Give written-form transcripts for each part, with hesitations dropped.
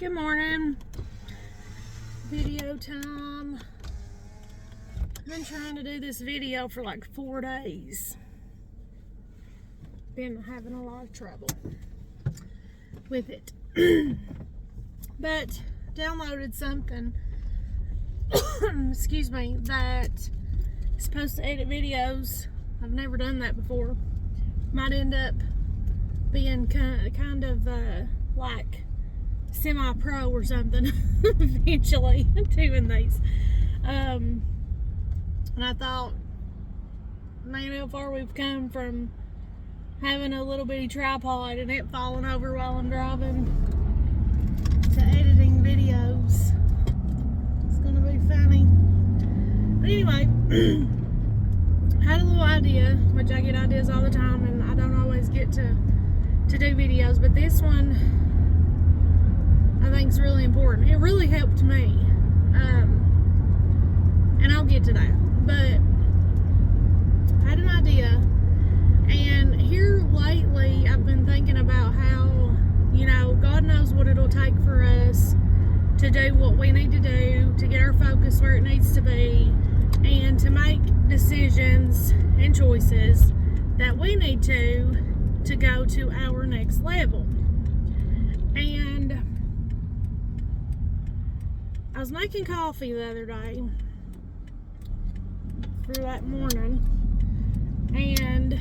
Good morning. Video time. I've been trying to do this video for like 4 days. Been having a lot of trouble with it. But downloaded something, excuse me, that is supposed to edit videos. I've never done that before. Might end up being kind of like semi-pro or something eventually doing these. And I thought, man, how far we've come from having a little bitty tripod and it falling over while I'm driving to editing videos. It's gonna be funny. But anyway, had a little idea, which I get ideas all the time and I don't always get to do videos, but this one I think is really important. It really helped me, and I'll get to that. But I had an idea, and here lately I've been thinking about how, you know, God knows what it'll take for us to do what we need to do, to get our focus where it needs to be, and to make decisions and choices that we need to go to our next level. And I was making coffee the other day for that morning, and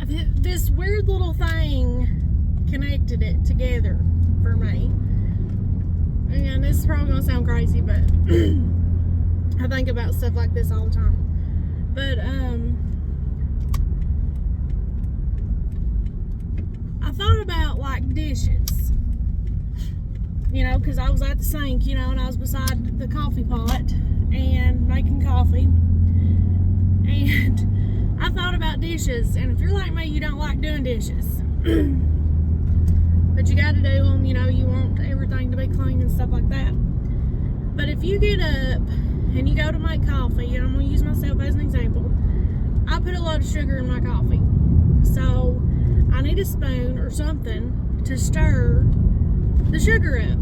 this weird little thing connected it together for me. And this is probably gonna sound crazy, but I think about stuff like this all the time. But I thought about like dishes, you know, because I was at the sink, you know, and I was beside the coffee pot and making coffee, and I thought about dishes. And if you're like me, you don't like doing dishes, but you got to do them, you know, you want everything to be clean and stuff like that. But if you get up and you go to make coffee, and I'm going to use myself as an example, I put a lot of sugar in my coffee, so I need a spoon or something to stir the sugar up.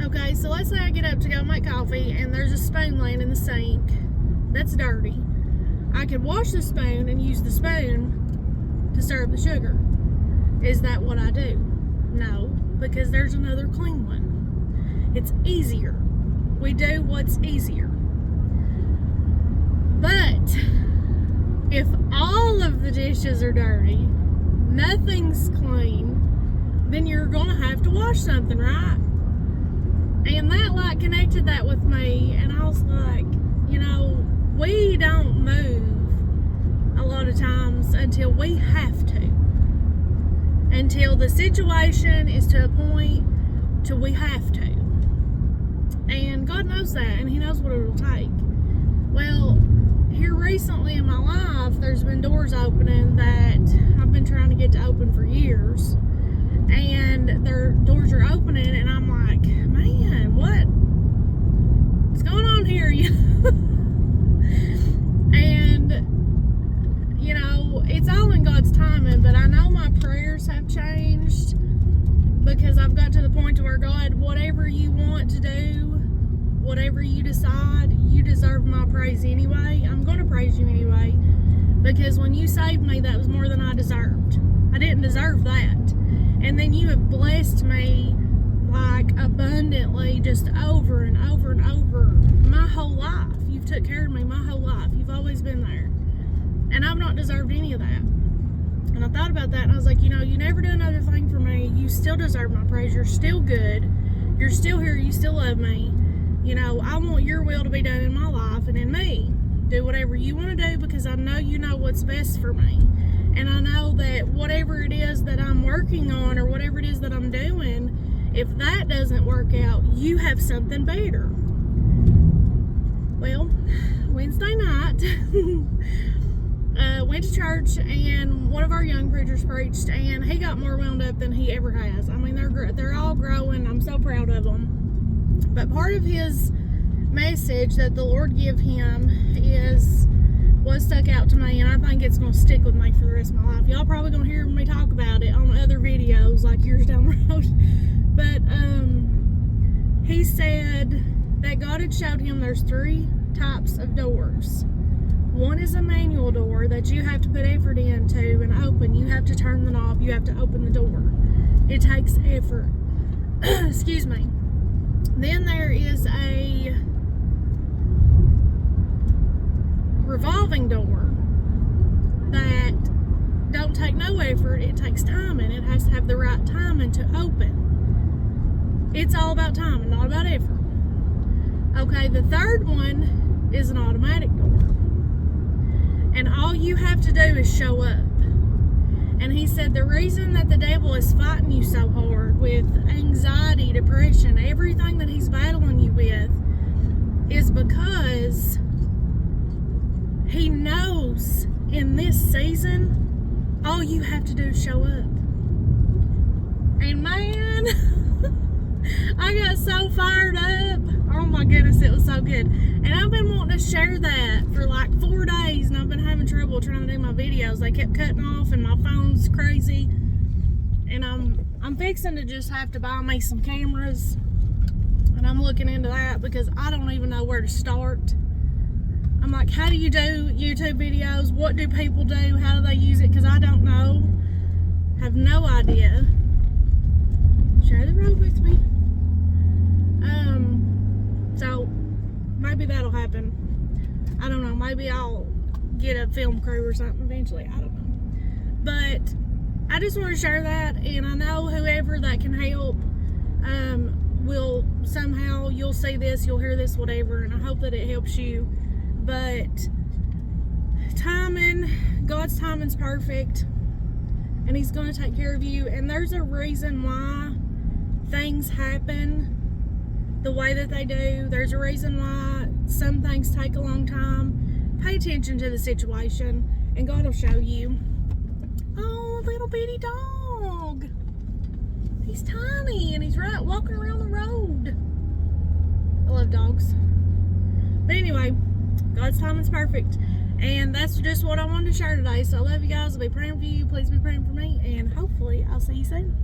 Okay, so let's say I get up to go make coffee and there's a spoon laying in the sink that's dirty. I could wash the spoon and use the spoon to stir up the sugar. Is that what I do? No, because there's another clean one. It's easier. We do what's easier. But if all of the dishes are dirty, nothing's clean, then you're gonna have to wash something, right? And that like connected that with me, and I was like, you know, we don't move a lot of times until we have to, until the situation is to a point to we have to. And God knows that, and He knows what it'll take. Well, here recently in my life, there's been doors opening that I've been trying to get to open for years, and their doors are opening, and I'm like, man, what's going on here? And you know, it's all in God's timing. But I know my prayers have changed, because I've got to the point to where, God, whatever you want to do, whatever you decide, you deserve my praise anyway. I'm going to praise you anyway, because when you saved me, that was more than I deserved. I didn't deserve that. And then you have blessed me like abundantly, just over and over and over my whole life. You've took care of me my whole life. You've always been there. And I've not deserved any of that. And I thought about that, and I was like, you know, you never do another thing for me. You still deserve my praise. You're still good. You're still here. You still love me. You know, I want your will to be done in my life and in me. Do whatever you want to do, because I know you know what's best for me. And I know that whatever it is that I'm working on, or whatever it is that I'm doing, if that doesn't work out, you have something better. Well, Wednesday night, went to church, and one of our young preachers preached, and he got more wound up than he ever has. I mean, they're all growing. I'm so proud of them. But part of his message that the Lord gave him was stuck out to me, and I think it's going to stick with me for the rest of my life. Y'all probably going to hear me talk about it on other videos feels like years down the road. But he said that God had showed him there's 3 types of doors. One is a manual door that you have to put effort into and open. You have to turn the knob. You have to open the door. It takes effort. Excuse me. Then there is a revolving door that don't take no effort. It takes timing. It has to have the right timing to open. It's all about timing, not about effort. Okay, the third one is an automatic door. And all you have to do is show up. And he said the reason that the devil is fighting you so hard with anxiety, depression, everything that he's battling you with is because he knows in this season all you have to do is show up. And man, I got so fired up. Oh my goodness, it was so good. And I've been wanting to share that for like 4 days, and I've been having trouble trying to do my videos. They kept cutting off and my phone's crazy. And I'm fixing to just have to buy me some cameras. And I'm looking into that because I don't even know where to start. I'm like, how do you do YouTube videos? What do people do? How do they use it? Because I don't know. Have no idea. Share the road with me. So maybe that'll happen. I don't know. Maybe I'll get a film crew or something eventually. I don't know. But I just want to share that, and I know whoever that can help will somehow, you'll see this, you'll hear this, whatever, and I hope that it helps you. But timing, God's timing's perfect, and He's going to take care of you. And there's a reason why things happen the way that they do. There's a reason why some things take a long time. Pay attention to the situation, and God will show you. Oh, little bitty dog. He's tiny, and he's right walking around the road. I love dogs. But anyway, God's timing's perfect. And that's just what I wanted to share today. So I love you guys. I'll be praying for you. Please be praying for me. And hopefully I'll see you soon.